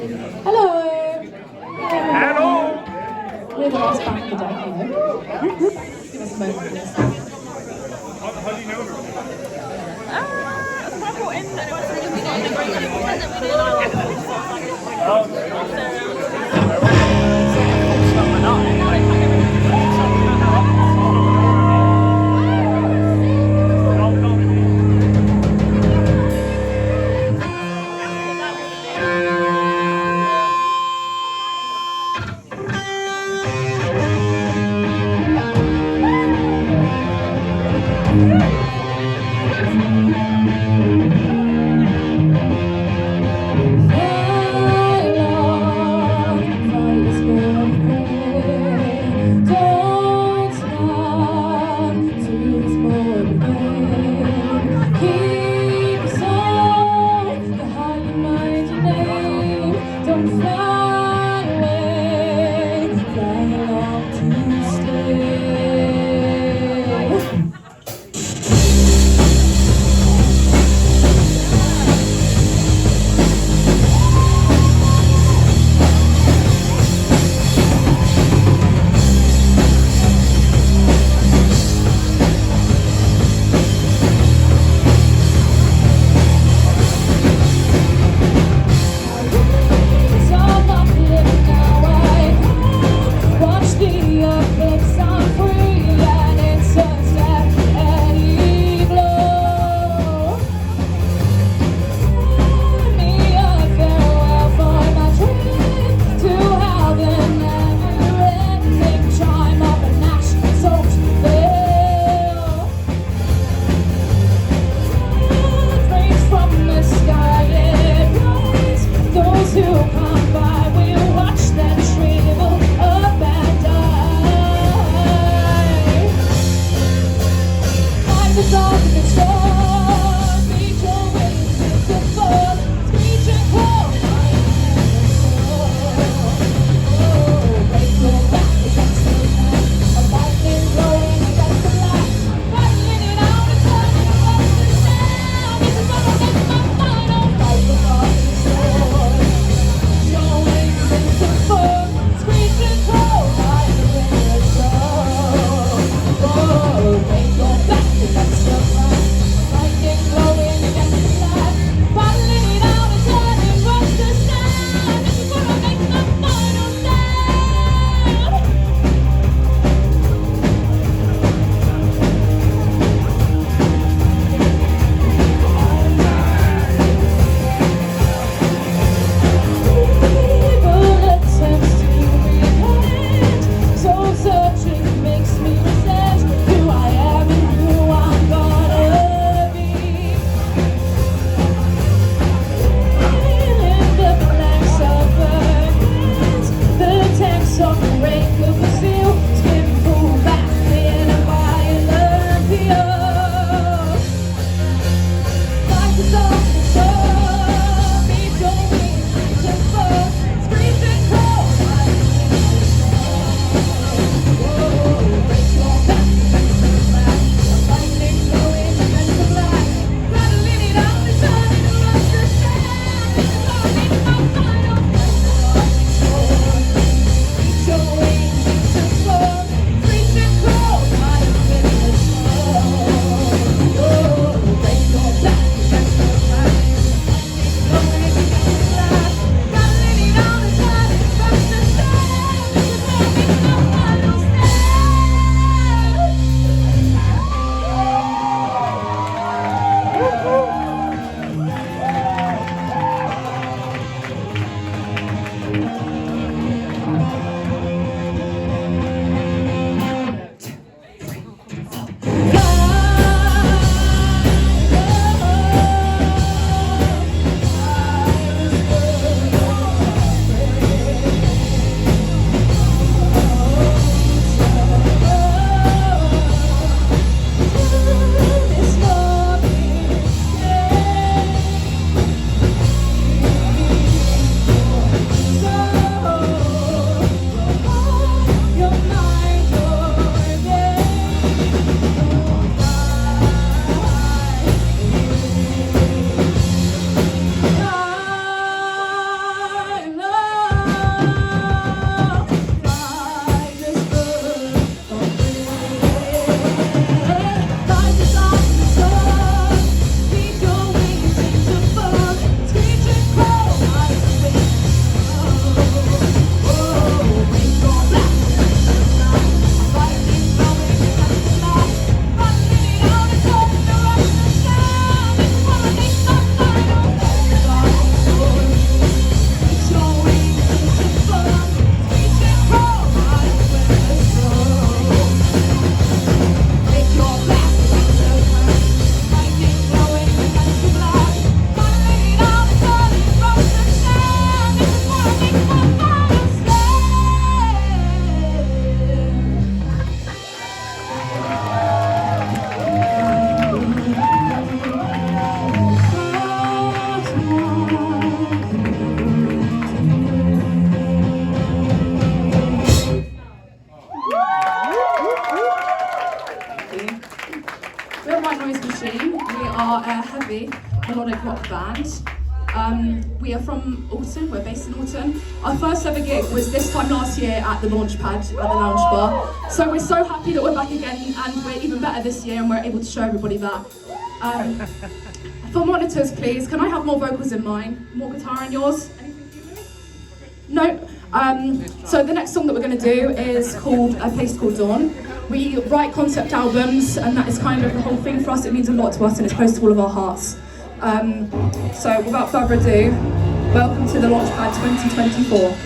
Hello. Hello. We're the last band of the day. Hello. Give us a moment, please. How do you know her? I brought in and it was really good. And we did a video Don't fly away, fly along to stay. It's all are from Alton, we're based in Alton. Our first ever gig was this time last year at the Launchpad, at the Lounge Bar. So we're so happy that we're back again, and we're even better this year, and we're able to show everybody that. For monitors, please, can I have more vocals in mine? More guitar in yours? No? So the next song that we're going to do is called A Place Called Dawn. We write concept albums, and that is kind of the whole thing for us. It means a lot to us, and it's close to all of our hearts. So without further ado, welcome to the Launchpad 2024.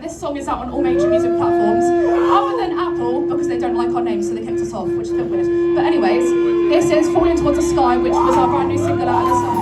This song is out on all major music platforms, other than Apple, because they don't like our name, so they kicked us off, which is a bit weird. But anyways, this is Falling Towards the Sky, which was our brand new single out of the summer.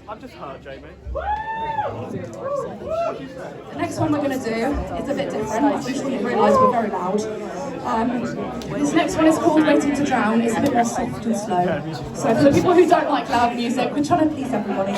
I'm just hurt, Jamie. The next one we're going to do is a bit different. I'm sure you realise we're very loud. This next one is called Waiting to Drown. It's a bit more soft and slow. So for the people who don't like loud music, we're trying to please everybody.